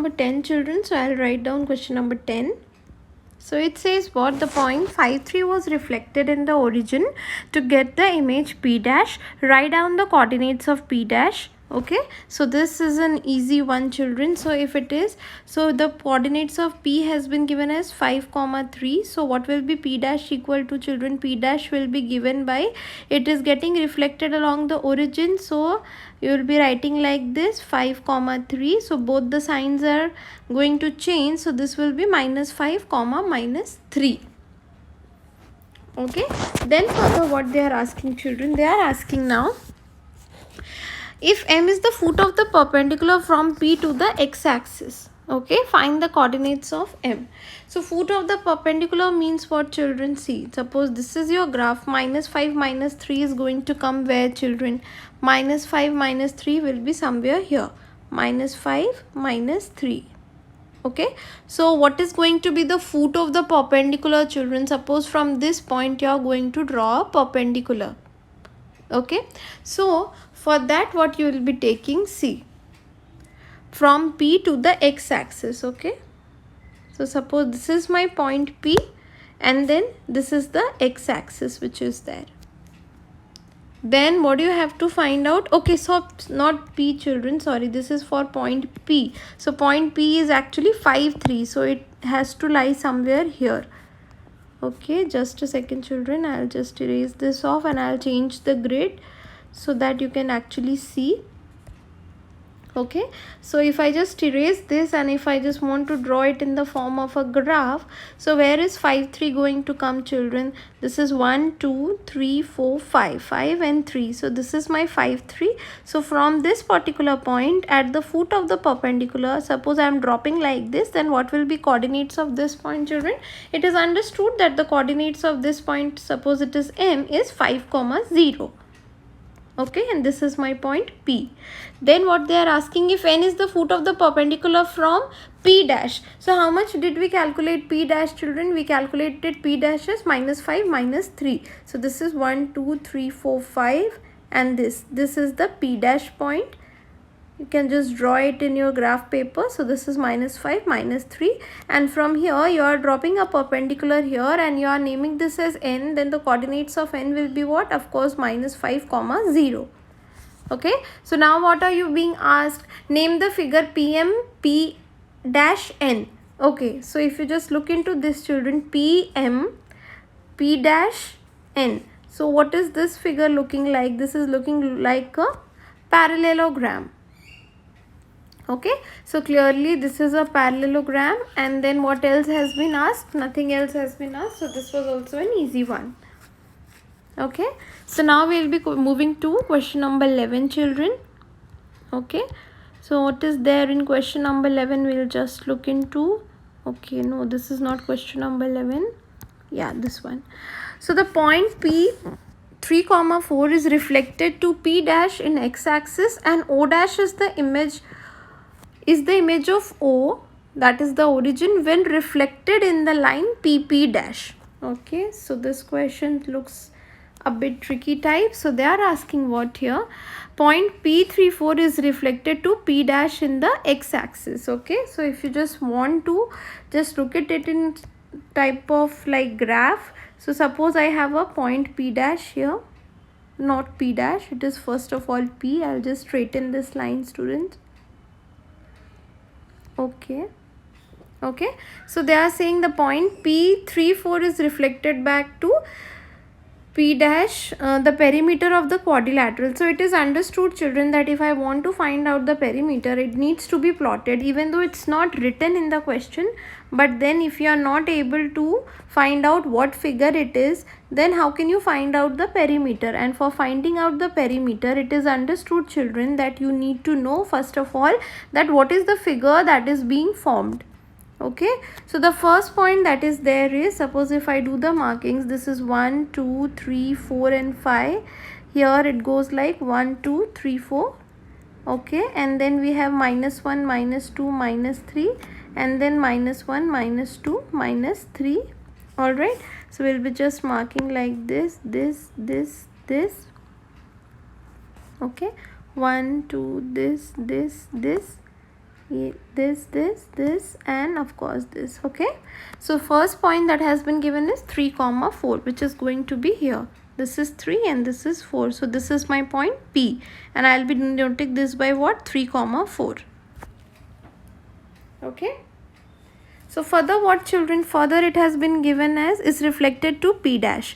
number 10 children. So I'll write down question number 10. So it says what the point 5 3 was reflected in the origin. To get the image P dash, write down the coordinates of P dash. Okay, so this is an easy one children. So if it is, so the coordinates of P has been given as 5 comma 3. So what will be P dash equal to children? P dash will be given by, it is getting reflected along the origin, so you will be writing like this 5 comma 3. So both the signs are going to change, so this will be minus 5 comma minus 3. Okay, then further what they are asking children, they are asking now, if M is the foot of the perpendicular from P to the x-axis, okay, find the coordinates of M. So foot of the perpendicular means what children? See, suppose this is your graph, minus 5 minus 3 is going to come where children? Minus 5 minus 3 will be somewhere here, minus 5 minus 3. Okay, so what is going to be the foot of the perpendicular children? Suppose from this point you are going to draw a perpendicular. Okay, so for that what you will be taking, C, from P to the x-axis. Okay, so suppose this is my point P and then this is the x-axis which is there. Then what do you have to find out? Okay, so not P children, sorry, this is for point P. So point P is actually 5 3, so it has to lie somewhere here. Okay, just a second children, I'll just erase this off and I'll change the grid so that you can actually see. Okay, so if I just erase this and if I just want to draw it in the form of a graph, so where is 5 3 going to come children? This is 1 2 3 4 5 and 3, so this is my 5 3. So from this particular point at the foot of the perpendicular, suppose I am dropping like this, then what will be coordinates of this point children? It is understood that the coordinates of this point, suppose it is M, is 5 comma 0. Okay, and this is my point P. Then what they are asking, if N is the foot of the perpendicular from P dash. So how much did we calculate P dash children? We calculated P dash as minus 5 minus 3. So this is 1 2 3 4 5 and this is the P dash point. You can just draw it in your graph paper. So this is minus 5 minus 3, and from here you are dropping a perpendicular here and you are naming this as N. Then the coordinates of N will be what? Of course minus 5 comma 0. Okay, so now what are you being asked? Name the figure PM P dash N. Okay, so if you just look into this children, PM P dash N. So what is this figure looking like? This is looking like a parallelogram. Okay, so clearly this is a parallelogram. And then what else has been asked? Nothing else has been asked, so this was also an easy one. Okay, so now we will be moving to question number 11 children. Okay, so what is there in question number 11? We will just look into, okay, no, this is not question number 11. Yeah, this one. So the point P 3 comma 4 is reflected to P dash in x-axis, and O dash is the image of O, that is the origin, when reflected in the line PP dash. Okay, so this question looks a bit tricky type. So they are asking what here? Point P34 is reflected to P dash in the x-axis. Okay, so if you just want to just look at it in type of like graph. So suppose I have a point P dash here, not P dash, it is first of all P. I'll just straighten this line students. Okay, so they are saying the point P34 is reflected back to P dash, the perimeter of the quadrilateral. So it is understood children that if I want to find out the perimeter, it needs to be plotted, even though it's not written in the question. But then if you are not able to find out what figure it is, then how can you find out the perimeter? And for finding out the perimeter, it is understood children that you need to know first of all that what is the figure that is being formed. Okay, so the first point that is there is, suppose if I do the markings, this is 1 2 3 4 and 5. Here it goes like 1 2 3 4. Okay, and then we have minus 1 minus 2 minus 3, and then minus 1 minus 2 minus 3. All right, so we'll be just marking like this. Okay, 1 2 this. this and of course this. Okay, so first point that has been given is 3 comma 4, which is going to be here. This is 3 and this is 4, so this is my point P, and I'll be denoting this by what? 3 comma 4. Okay, so further what children, further it has been given as is reflected to P dash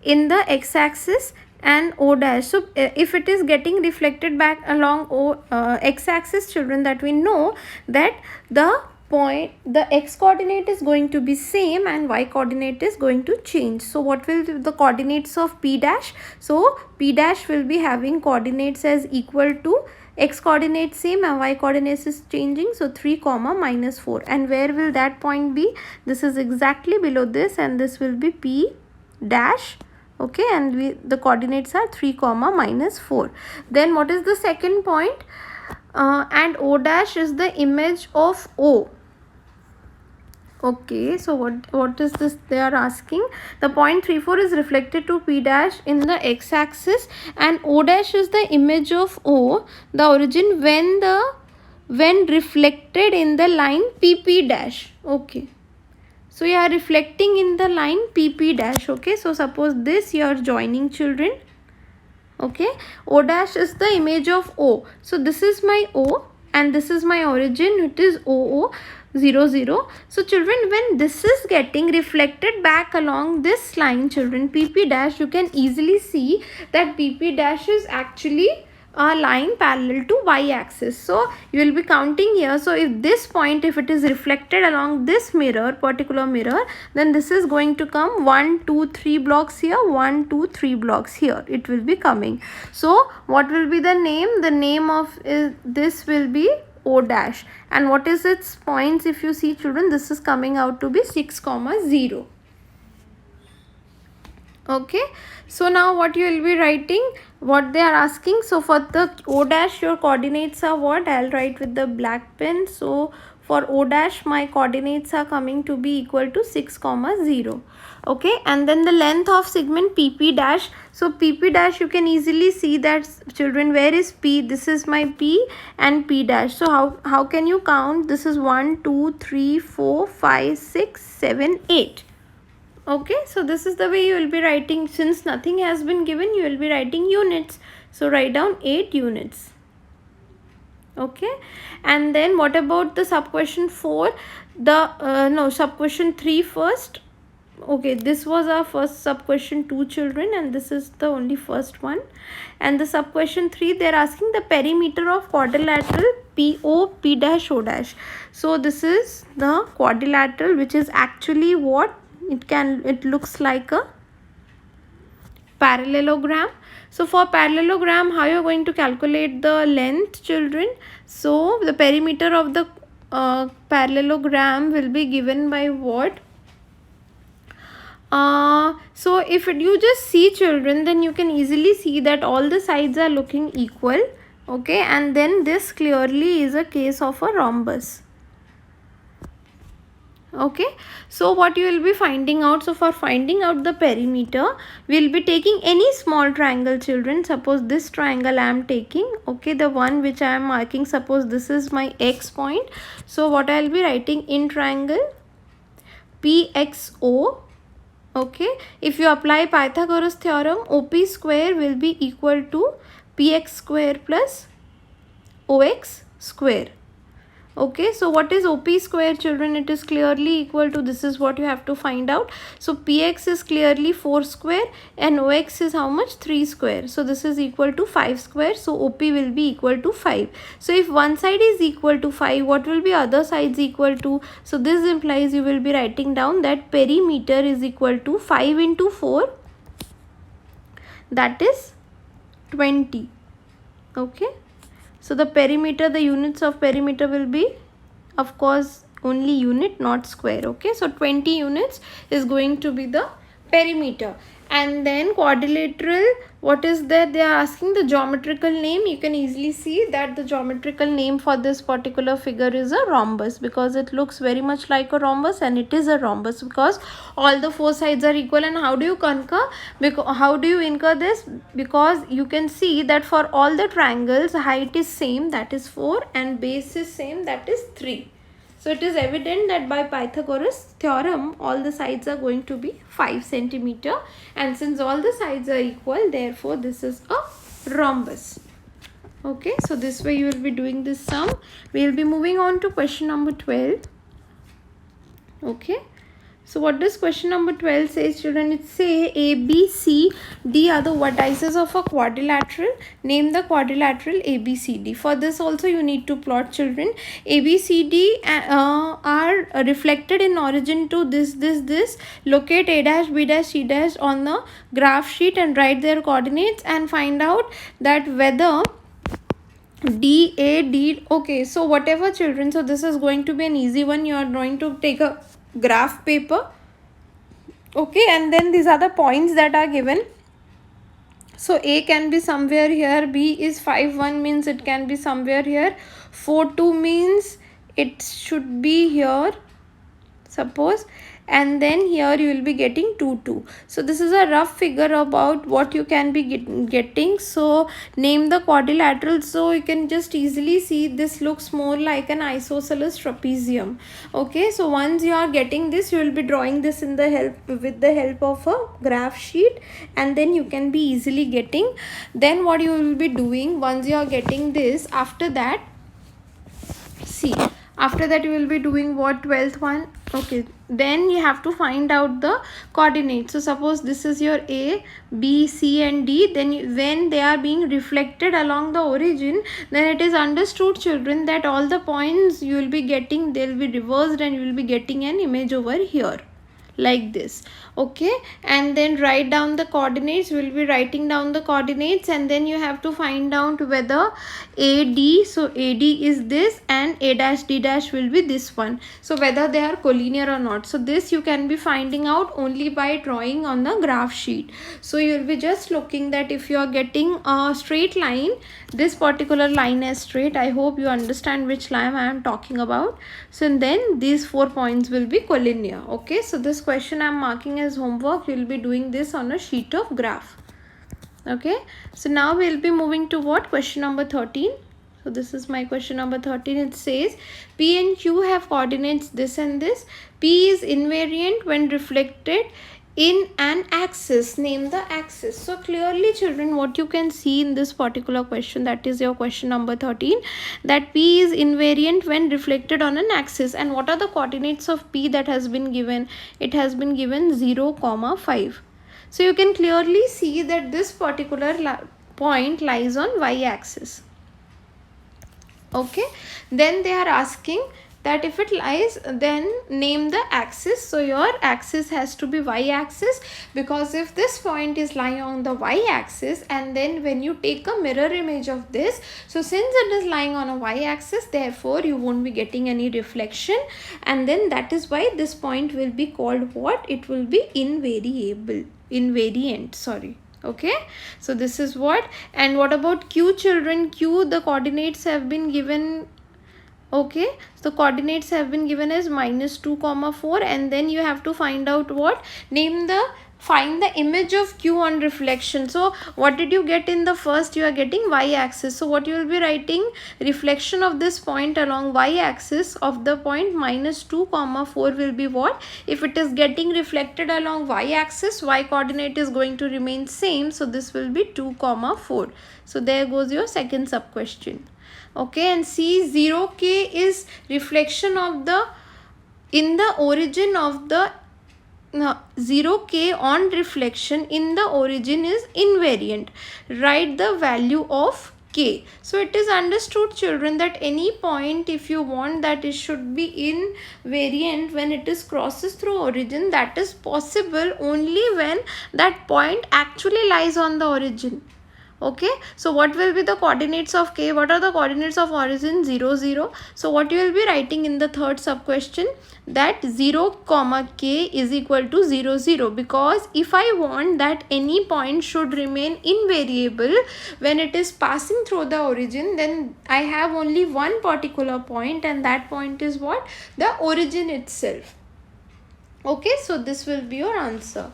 in the x-axis and O dash. So if it is getting reflected back along x-axis children, that we know that the point, the x coordinate is going to be same and y coordinate is going to change. So what will be the coordinates of P dash? So P dash will be having coordinates as equal to x coordinate same and y coordinates is changing, so 3 comma minus 4. And where will that point be? This is exactly below this, and this will be P dash. Okay, and the coordinates are 3 comma minus 4. Then what is the second point? And O dash is the image of O. Okay, so what is this they are asking? The point 3, 4 is reflected to P dash in the x-axis, and O dash is the image of O, the origin when reflected in the line PP dash. Okay, so you are reflecting in the line PP dash. Okay, so suppose this you are joining children. Okay, O dash is the image of O, so this is my O and this is my origin, it is OO 0 0. So children, when this is getting reflected back along this line children, PP dash, you can easily see that PP dash is actually a line parallel to y-axis. So you will be counting here. So if this point, if it is reflected along this mirror, particular mirror, then this is going to come 1 2 3 blocks here, 1 2 3 blocks here, it will be coming. So what will be the name? The name of this will be O dash. And what is its points? If you see children, this is coming out to be 6 comma 0. Okay, so now what you will be writing, what they are asking. So for the O dash, your coordinates are what? I'll write with the black pen. So for O dash, my coordinates are coming to be equal to 6 comma 0. Okay, and then the length of segment PP dash. So PP dash, you can easily see that children, where is P? This is my P and P dash. So how can you count? This is 1 2 3 4 5 6 7 8. Okay, so this is the way you will be writing. Since nothing has been given, you will be writing units. So write down 8 units. Okay, and then what about the sub question 4? No, sub question 3 first. Okay, this was our first sub question 2 children, and this is the only first one. And the sub question 3, they are asking the perimeter of quadrilateral PO P dash O dash. So this is the quadrilateral, which is actually what? It looks like a parallelogram. So for parallelogram, how you are going to calculate the length children? So the perimeter of the parallelogram will be given by what? So if you just see children, then you can easily see that all the sides are looking equal. Okay, and then this clearly is a case of a rhombus. Okay, so what you will be finding out? So for finding out the perimeter, we will be taking any small triangle children. Suppose this triangle I am taking. Okay, the one which I am marking, suppose this is my X point. So what I will be writing in triangle PXO. Okay, if you apply Pythagoras theorem, OP square will be equal to PX square plus OX square. Okay, so what is OP square children? It is clearly equal to, this is what you have to find out. So PX is clearly 4 square and OX is how much? 3 square. So this is equal to 5 square. So OP will be equal to 5. So if one side is equal to 5, what will be other sides equal to? So this implies you will be writing down that perimeter is equal to 5 into 4. That is 20. Okay. So the perimeter, the units of perimeter will be, of course, only unit, not square. Okay, so 20 units is going to be the perimeter. And then quadrilateral, what is that? They are asking the geometrical name. You can easily see that the geometrical name for this particular figure is a rhombus, because it looks very much like a rhombus, and it is a rhombus because all the four sides are equal. And how do you how do you incur this? Because you can see that for all the triangles, height is same, that is 4, and base is same, that is 3. So it is evident that by Pythagoras theorem, all the sides are going to be 5 centimeter, and since all the sides are equal, therefore this is a rhombus. Okay, so this way you will be doing this sum. We will be moving on to question number 12. Okay. So what does question number 12 says, children? It say A, B, C, D are the vertices of a quadrilateral. Name the quadrilateral A, B, C, D. For this also you need to plot, children. A, B, C, D are reflected in origin to this. Locate A dash, B dash, C dash on the graph sheet and write their coordinates and find out that whether D, A, D. Okay, so whatever, children. So this is going to be an easy one. You are going to take a graph paper, okay, and then these are the points that are given. So A can be somewhere here, B is 5, 1 means it can be somewhere here, 4, 2 means it should be here, suppose, and then here you will be getting 2, 2. So this is a rough figure about what you can be getting. So name the quadrilateral. So you can just easily see this looks more like an isosceles trapezium. Okay, so once you are getting this, you will be drawing this with the help of a graph sheet, and then you can be easily getting. Then what you will be doing once you are getting this, after that, see, after that you will be doing what? 12th one. Okay, then you have to find out the coordinates. So suppose this is your A, B, C and D. Then when they are being reflected along the origin, then it is understood, children, that all the points you will be getting, they will be reversed and you will be getting an image over here like this. Okay, and then write down the coordinates. We will be writing down the coordinates, and then you have to find out whether AD, so AD is this and A dash D dash will be this one, so whether they are collinear or not. So this you can be finding out only by drawing on the graph sheet. So you will be just looking that if you are getting a straight line, this particular line is straight. I hope you understand which line I am talking about. So then these 4 points will be collinear. Okay, so this question I am marking as homework. You will be doing this on a sheet of graph. Okay, so now we will be moving to what? Question number 13. So this is my question number 13. It says P and Q have coordinates this and this. P is invariant when reflected in an axis. Name the axis. So clearly, children, what you can see in this particular question, that is your question number 13, that P is invariant when reflected on an axis. And what are the coordinates of P that has been given? It has been given 0, 5. So you can clearly see that this particular point lies on y-axis. Okay, then they are asking that if it lies, then name the axis. So your axis has to be y-axis, because if this point is lying on the y-axis, and then when you take a mirror image of this, so since it is lying on a y-axis, therefore you won't be getting any reflection, and then that is why this point will be called what? It will be invariant, sorry. Okay, so this is what. And what about Q, children? Q, the coordinates have been given. Okay, so coordinates have been given as -2, 4, and then you have to find out what? Find the image of Q on reflection. So what did you get in the first? You are getting y-axis. So what you will be writing? Reflection of this point along y-axis of the point -2, 4 will be what? If it is getting reflected along y-axis, y coordinate is going to remain same. So this will be 2, 4. So there goes your second sub question. Okay, and C, 0K is reflection of the in the origin of the 0K on reflection in the origin is invariant. Write the value of K. So it is understood, children, that any point, if you want that it should be invariant when it is crosses through origin, that is possible only when that point actually lies on the origin. Okay, so what will be the coordinates of K? What are the coordinates of origin? 0, 0. So what you will be writing in the third sub question, that 0 comma K is equal to 0, 0, because if I want that any point should remain invariable when it is passing through the origin, then I have only one particular point, and that point is what? The origin itself. Okay, so this will be your answer.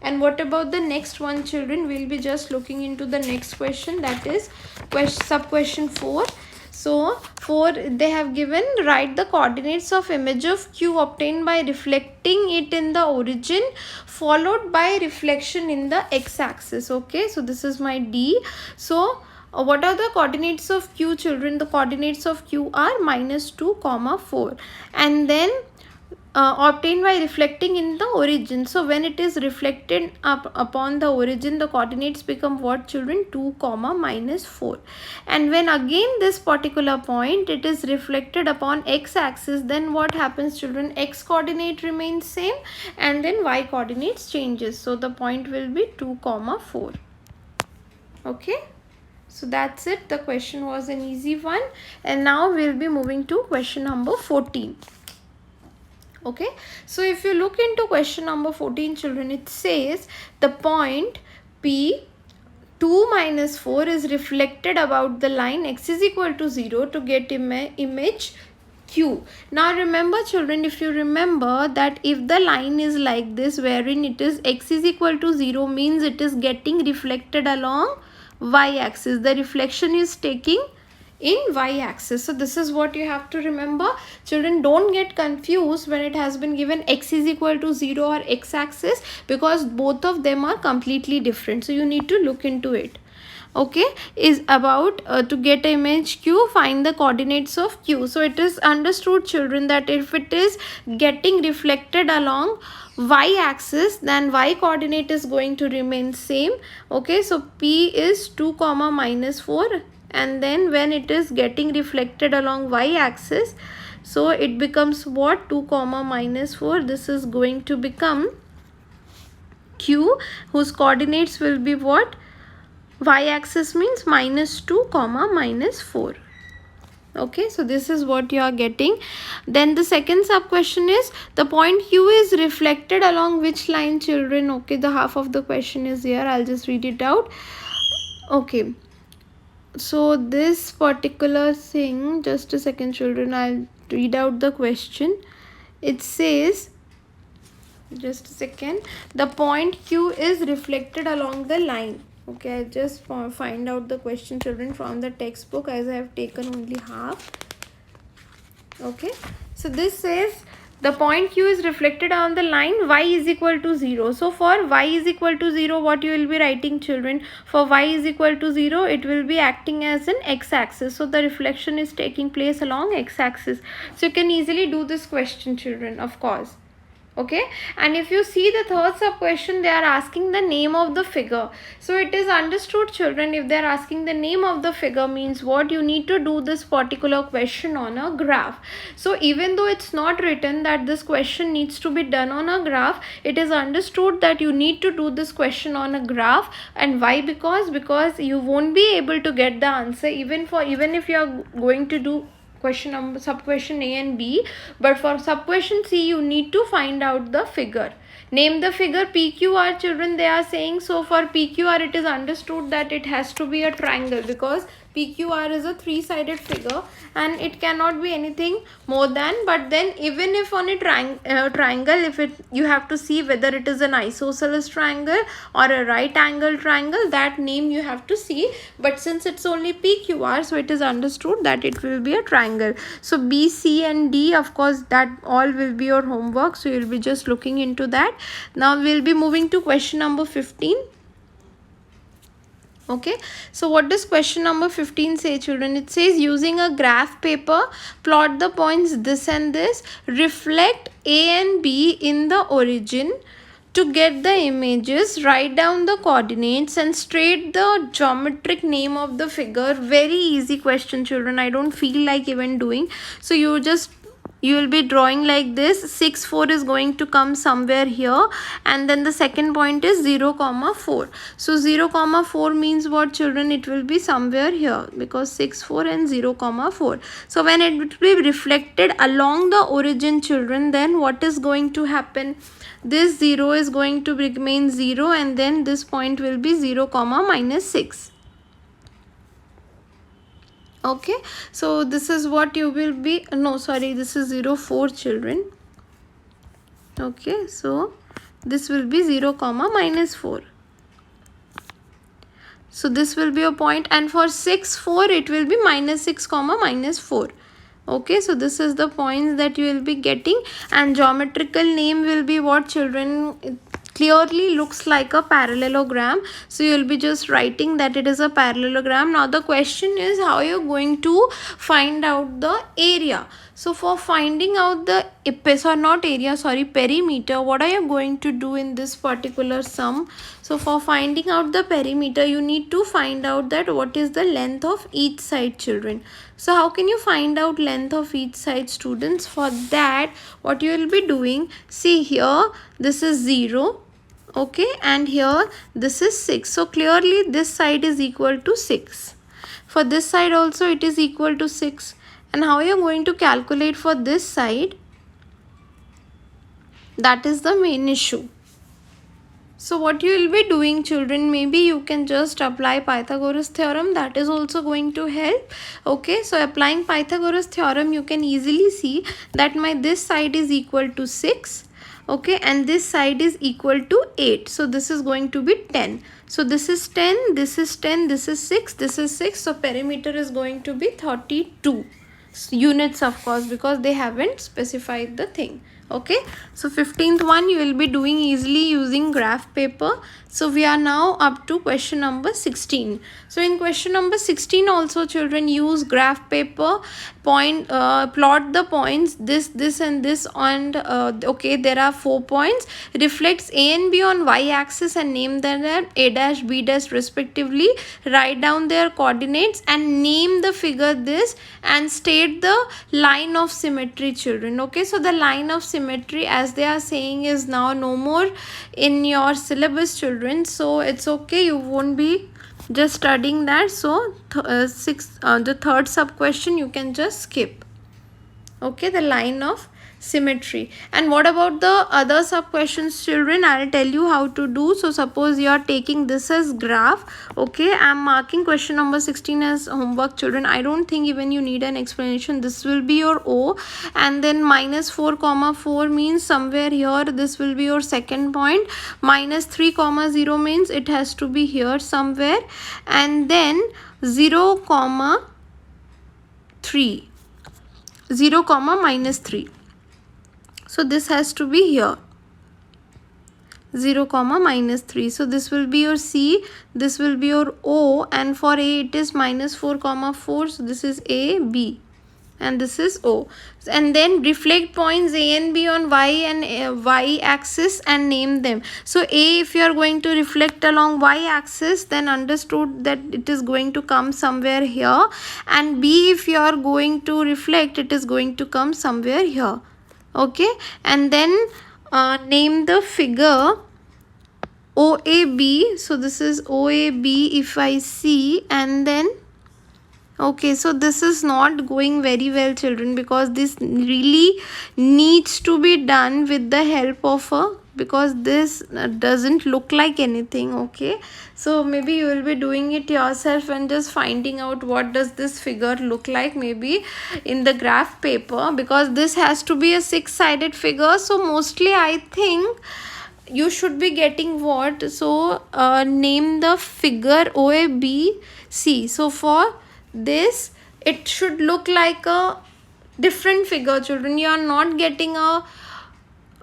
And what about the next one, children? We'll be just looking into the next question, that is sub question 4. So 4, they have given, write the coordinates of image of Q obtained by reflecting it in the origin followed by reflection in the x-axis. Okay, so this is my D. So what are the coordinates of Q, children? The coordinates of Q are -2, 4, and then obtained by reflecting in the origin. So when it is reflected upon the origin, the coordinates become what, children? 2, -4. And when again this particular point it is reflected upon x-axis, then what happens, children? X coordinate remains same and then y coordinates changes. So the point will be 2, 4. Okay, so that's it. The question was an easy one, and now we'll be moving to question number 14. Okay, so if you look into question number 14, children, it says the point P 2 minus 4 is reflected about the line x is equal to 0 to get image Q. Now remember, children, if you remember that if the line is like this, wherein it is x is equal to 0, means it is getting reflected along y-axis. The reflection is taking in y-axis. So this is what you have to remember. Children, don't get confused when it has been given x is equal to 0 or x-axis, because both of them are completely different. So you need to look into it. Okay, is about to get image Q, find the coordinates of Q. So it is understood, children, that if it is getting reflected along y-axis, then y coordinate is going to remain same. Okay, so P is 2, -4, and then when it is getting reflected along y-axis, so it becomes what? 2, -4. This is going to become Q, whose coordinates will be what? Y-axis means -2, -4. Okay, so this is what you are getting. Then the second sub question is, the point Q is reflected along which line, children? Okay, the half of the question is here. I'll just read it out. Okay, so this particular thing, just a second, children, I'll read out the question. It says, just a second, the point Q is reflected along the line. Okay, I just find out the question, children, from the textbook, as I have taken only half. Okay, so this says the point Q is reflected on the line y is equal to 0. So for y is equal to 0, what you will be writing, children? For y is equal to 0, it will be acting as an x-axis. So the reflection is taking place along x-axis. So you can easily do this question, children, of course. Okay, and if you see the third sub question, they are asking the name of the figure. So it is understood, children, if they are asking the name of the figure, means what? You need to do this particular question on a graph. So even though it's not written that this question needs to be done on a graph, it is understood that you need to do this question on a graph. And why? Because you won't be able to get the answer even if you are going to do question number sub question A and B, but for sub question C you need to find out the figure. Name the figure PQR, children, they are saying. So for PQR, it is understood that it has to be a triangle, because PQR is a three-sided figure and it cannot be anything more than, but then even if on a triangle, if you have to see whether it is an isosceles triangle or a right angle triangle, that name you have to see. But since it's only PQR, so it is understood that it will be a triangle. So B, C and D, of course, that all will be your homework, so you'll be just looking into that. Now we'll be moving to question number 15. Okay, so what does question number 15 say, children? It says, using a graph paper, plot the points this and this, reflect A and B in the origin. To get the images, write down the coordinates and state the geometric name of the figure. Very easy question, children. I don't feel like even doing. So you just you will be drawing like this. 6 4 is going to come somewhere here, and then the second point is 0 comma 4. So 0 comma 4 means what, children? It will be somewhere here, because 6 4 and 0 comma 4. So when it will be reflected along the origin, children, then what is going to happen? This 0 is going to remain 0, and then this point will be 0 comma minus 6. Okay, so this is what you will be, no sorry, this is 0 4, children. Okay, so this will be 0 comma minus 4. So this will be a point, and for 6 4 it will be minus 6 comma minus 4. Okay, so this is the points that you will be getting, and geometrical name will be what, children? It clearly looks like a parallelogram, so you will be just writing that it is a parallelogram. Now the question is how you are going to find out the area. So for finding out the perimeter, what are you going to do in this particular sum? So for finding out the perimeter, you need to find out that what is the length of each side, children. So how can you find out length of each side, students? For that, what you will be doing, see here, this is 0, okay, and here this is 6. So clearly this side is equal to 6. For this side also it is equal to 6. And how you are going to calculate for this side? That is the main issue. So what you will be doing, children, maybe you can just apply Pythagoras theorem. That is also going to help. Okay, so applying Pythagoras theorem, you can easily see that this side is equal to 6. Okay, and this side is equal to 8. So this is going to be 10. So this is 10, this is 10, this is 6, this is 6. So perimeter is going to be 32 units, of course, because they haven't specified the thing. Okay, so 15th one you will be doing easily using graph paper. So we are now up to question number 16. So in question number 16 also, children, use graph paper, plot the points, this and this, and okay, there are 4 points. Reflects A and B on y axis and name them A dash, B dash respectively. Write down their coordinates and name the figure this, and state the line of symmetry, children. Okay, so the line of symmetry, as they are saying, is now no more in your syllabus, children. So it's okay, you won't be just studying that. So the third sub question you can just skip. Okay, the line of symmetry. And what about the other sub questions, children? I'll tell you how to do. So suppose you are taking this as graph. Okay, I'm marking question number 16 as homework, children. I don't think even you need an explanation. This will be your O, and then minus 4 comma 4 means somewhere here this will be your second point. Minus 3 comma 0 means it has to be here somewhere, and then 0 comma 3, 0 comma minus 3. So this has to be here, 0 comma minus 3. So this will be your C, this will be your O, and for A it is minus 4 comma 4. So this is A, B, and this is O. And then reflect points A and B on Y and Y axis and name them. So A, if you are going to reflect along Y axis, then understood that it is going to come somewhere here, and B, if you are going to reflect, it is going to come somewhere here. Okay, and then name the figure OAB. So this is OAB if I see, and then okay, so this is not going very well, children, because this really needs to be done with the help of a, because this doesn't look like anything. Okay, so maybe you will be doing it yourself and just finding out what does this figure look like, maybe in the graph paper, because this has to be a 6-sided figure. So mostly I think you should be getting what, so name the figure OABC. So for this, it should look like a different figure, children. You are not getting a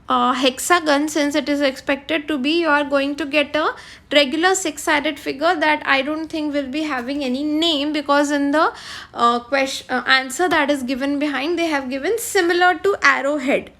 hexagon, since it is expected to be. You are going to get a regular 6-sided figure that I don't think will be having any name, because in the answer that is given behind, they have given similar to arrowhead.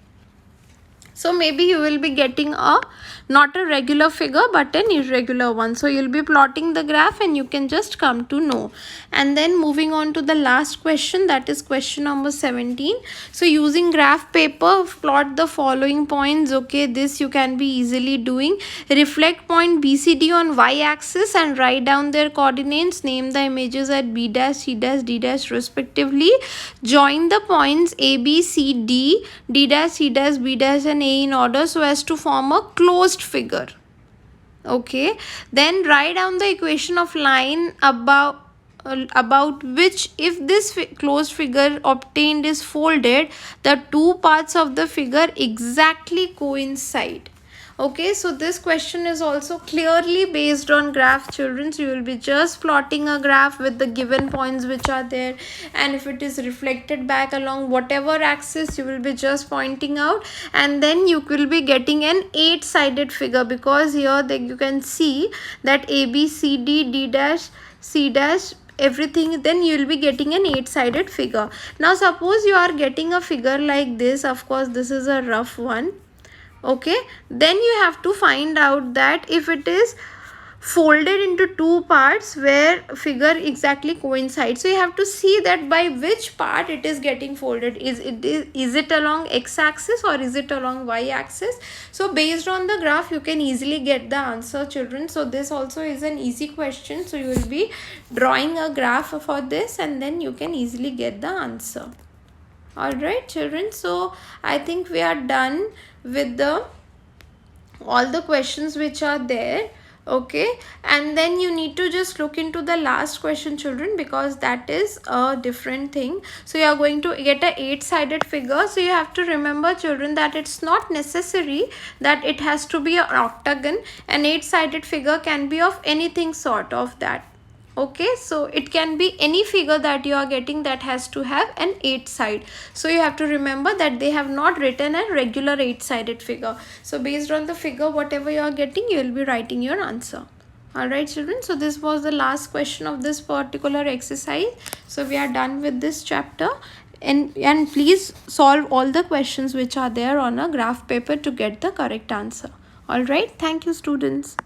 So maybe you will be getting a not a regular figure but an irregular one. So you'll be plotting the graph and you can just come to know. And then moving on to the last question, that is question number 17. So using graph paper, plot the following points. Okay, this you can be easily doing. Reflect point BCD on y-axis and write down their coordinates. Name the images at B dash, C dash, D dash respectively. Join the points A, B, C, D, D dash, C dash, B dash and A in order so as to form a closed figure. Okay, then write down the equation of line about which if this closed figure obtained is folded, the two parts of the figure exactly coincide. Okay, so this question is also clearly based on graph, children. So you will be just plotting a graph with the given points which are there, and if it is reflected back along whatever axis, you will be just pointing out, and then you will be getting an 8-sided figure, because here you can see that A, B, C, D, D dash, C dash, everything, then you will be getting an 8-sided figure. Now suppose you are getting a figure like this. Of course this is a rough one. Okay, then you have to find out that if it is folded into two parts where figure exactly coincides, so you have to see that by which part it is getting folded. Is it along x-axis or is it along y-axis? So based on the graph you can easily get the answer, children. So this also is an easy question. So you will be drawing a graph for this and then you can easily get the answer. Alright children, so I think we are done with all the questions which are there. Okay, and then you need to just look into the last question, children, because that is a different thing. So you are going to get a 8-sided figure. So you have to remember, children, that it's not necessary that it has to be an octagon. An 8-sided figure can be of anything sort of that. Okay, so it can be any figure that you are getting that has to have an 8 side. So you have to remember that they have not written a regular 8-sided figure. So based on the figure whatever you are getting, you will be writing your answer. Alright children, so this was the last question of this particular exercise. So we are done with this chapter, and please solve all the questions which are there on a graph paper to get the correct answer. Alright, thank you students.